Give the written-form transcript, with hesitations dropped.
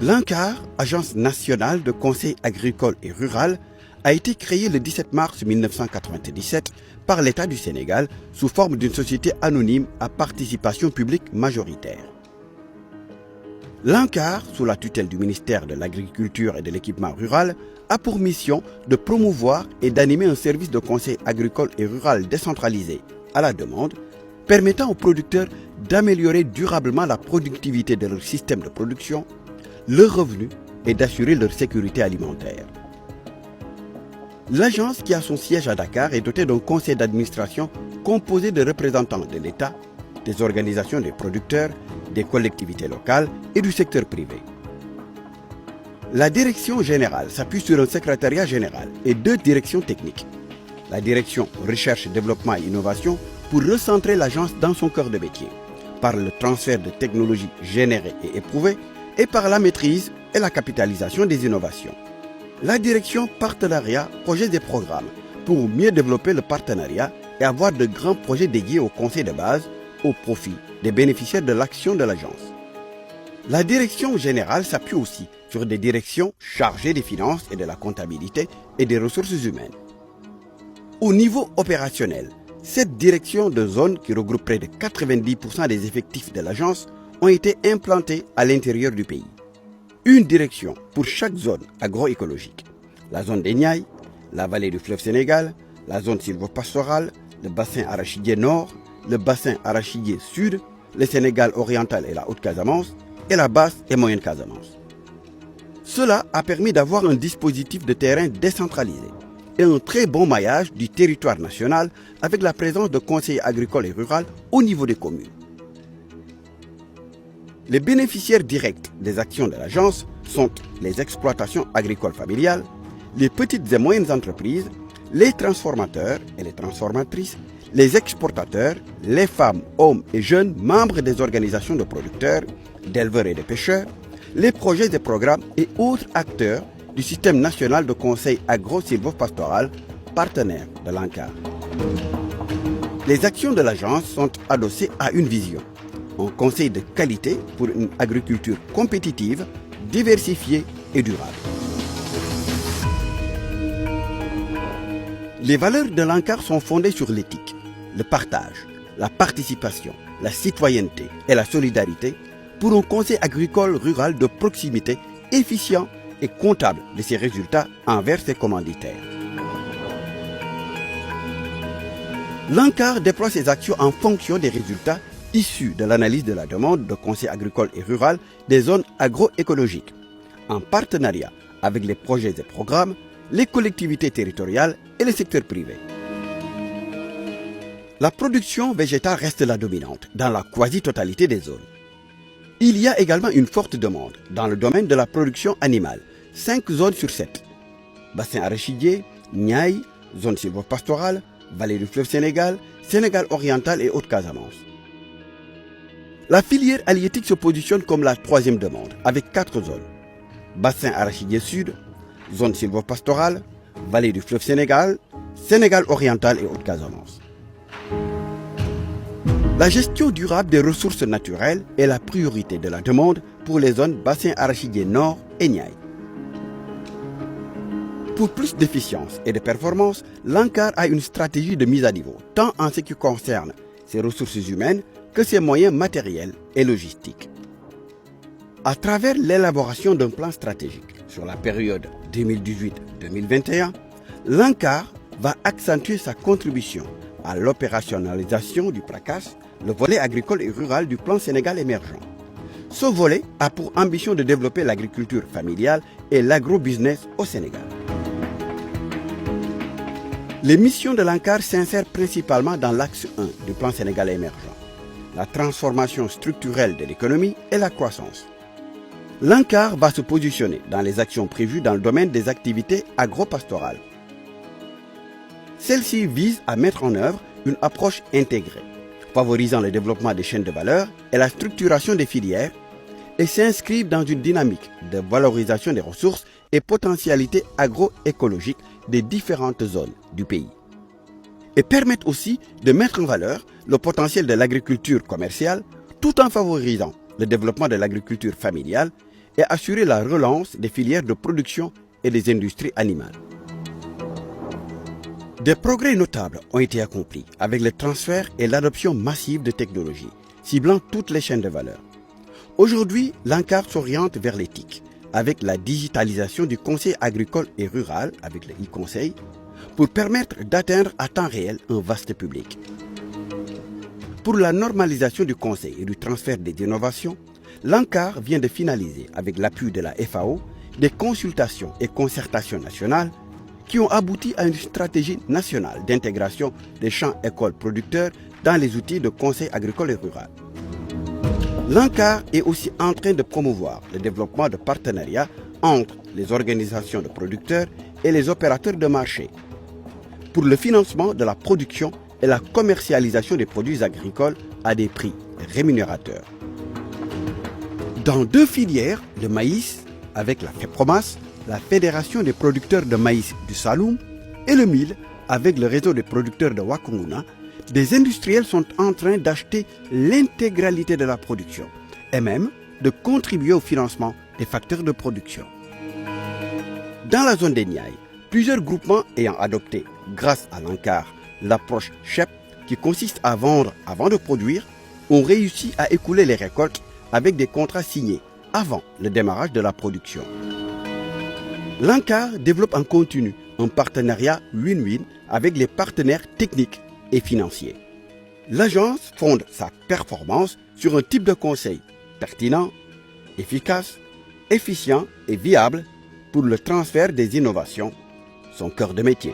L'ANCAR, Agence nationale de conseil agricole et rural, a été créée le 17 mars 1997 par l'État du Sénégal sous forme d'une société anonyme à participation publique majoritaire. L'ANCAR, sous la tutelle du ministère de l'Agriculture et de l'Équipement rural, a pour mission de promouvoir et d'animer un service de conseil agricole et rural décentralisé à la demande, permettant aux producteurs d'améliorer durablement la productivité de leur système de production, leurs revenus et d'assurer leur sécurité alimentaire. L'agence, qui a son siège à Dakar, est dotée d'un conseil d'administration composé de représentants de l'État, des organisations des producteurs, des collectivités locales et du secteur privé. La direction générale s'appuie sur un secrétariat général et 2 directions techniques. La direction Recherche, Développement et Innovation pour recentrer l'agence dans son cœur de métier, par le transfert de technologies générées et éprouvées et par la maîtrise et la capitalisation des innovations. La direction Partenariat, Projets et Programmes pour mieux développer le partenariat et avoir de grands projets dédiés au conseil de base au profit des bénéficiaires de l'action de l'agence. La direction générale s'appuie aussi sur des directions chargées des finances et de la comptabilité et des ressources humaines. Au niveau opérationnel, 7 directions de zone qui regroupent près de 90% des effectifs de l'agence ont été implantées à l'intérieur du pays. Une direction pour chaque zone agroécologique. La zone des Niayes, la vallée du fleuve Sénégal, la zone sylvopastorale, le bassin arachidier nord, le bassin arachidier sud, le Sénégal oriental et la Haute-Casamance, et la basse et moyenne Casamance. Cela a permis d'avoir un dispositif de terrain décentralisé et un très bon maillage du territoire national avec la présence de conseillers agricoles et ruraux au niveau des communes. Les bénéficiaires directs des actions de l'agence sont les exploitations agricoles familiales, les petites et moyennes entreprises, les transformateurs et les transformatrices, les exportateurs, les femmes, hommes et jeunes membres des organisations de producteurs, d'éleveurs et de pêcheurs, les projets et programmes et autres acteurs du système national de conseil agro-sylvo-pastoral, partenaire de l'ANCAR. Les actions de l'agence sont adossées à une vision, un conseil de qualité pour une agriculture compétitive, diversifiée et durable. Les valeurs de l'ANCAR sont fondées sur l'éthique, le partage, la participation, la citoyenneté et la solidarité pour un conseil agricole rural de proximité efficient et comptable de ses résultats envers ses commanditaires. L'ANCAR déploie ses actions en fonction des résultats issus de l'analyse de la demande de conseil agricole et rural des zones agroécologiques, en partenariat avec les projets et programmes, les collectivités territoriales et le secteur privé. La production végétale reste la dominante dans la quasi-totalité des zones. Il y a également une forte demande dans le domaine de la production animale, 5 zones sur 7. Bassin arachidier, Niayes, zone sylvopastorale, vallée du fleuve Sénégal, Sénégal oriental et Haute-Casamance. La filière halieutique se positionne comme la 3e demande, avec 4 zones. Bassin arachidier sud, zone sylvopastorale, vallée du fleuve Sénégal, Sénégal oriental et Haute-Casamance. La gestion durable des ressources naturelles est la priorité de la demande pour les zones bassin arachidier nord et Niayes. Pour plus d'efficience et de performance, l'ANCAR a une stratégie de mise à niveau, tant en ce qui concerne ses ressources humaines que ses moyens matériels et logistiques. À travers l'élaboration d'un plan stratégique sur la période 2018-2021, l'ANCAR va accentuer sa contribution à l'opérationnalisation du PRACAS, le volet agricole et rural du plan Sénégal émergent. Ce volet a pour ambition de développer l'agriculture familiale et l'agrobusiness au Sénégal. Les missions de l'ANCAR s'insèrent principalement dans l'axe 1 du plan Sénégal émergent, la transformation structurelle de l'économie et la croissance. L'ANCAR va se positionner dans les actions prévues dans le domaine des activités agro-pastorales. Celles-ci visent à mettre en œuvre une approche intégrée, favorisant le développement des chaînes de valeur et la structuration des filières, et s'inscrivent dans une dynamique de valorisation des ressources et potentialités agroécologiques des différentes zones du pays. Et permettent aussi de mettre en valeur le potentiel de l'agriculture commerciale tout en favorisant le développement de l'agriculture familiale et assurer la relance des filières de production et des industries animales. Des progrès notables ont été accomplis avec le transfert et l'adoption massive de technologies, ciblant toutes les chaînes de valeur. Aujourd'hui, l'ANCAR s'oriente vers l'éthique, avec la digitalisation du Conseil agricole et rural, avec le e-Conseil, pour permettre d'atteindre à temps réel un vaste public. Pour la normalisation du Conseil et du transfert des innovations, l'ANCAR vient de finaliser, avec l'appui de la FAO, des consultations et concertations nationales qui ont abouti à une stratégie nationale d'intégration des champs écoles producteurs dans les outils de conseil agricole et rural. L'ANCAR est aussi en train de promouvoir le développement de partenariats entre les organisations de producteurs et les opérateurs de marché pour le financement de la production et la commercialisation des produits agricoles à des prix rémunérateurs. Dans deux filières, le maïs, avec la FEPROMAS, la Fédération des producteurs de maïs du Saloum, et le mil, avec le réseau des producteurs de Wakunguna, des industriels sont en train d'acheter l'intégralité de la production et même de contribuer au financement des facteurs de production. Dans la zone des Niayes, plusieurs groupements ayant adopté, grâce à l'ANCAR, l'approche CHEP qui consiste à vendre avant de produire, ont réussi à écouler les récoltes avec des contrats signés avant le démarrage de la production. L'ANCAR développe en continu un partenariat win-win avec les partenaires techniques et financiers. L'agence fonde sa performance sur un type de conseil pertinent, efficace, efficient et viable pour le transfert des innovations, son cœur de métier.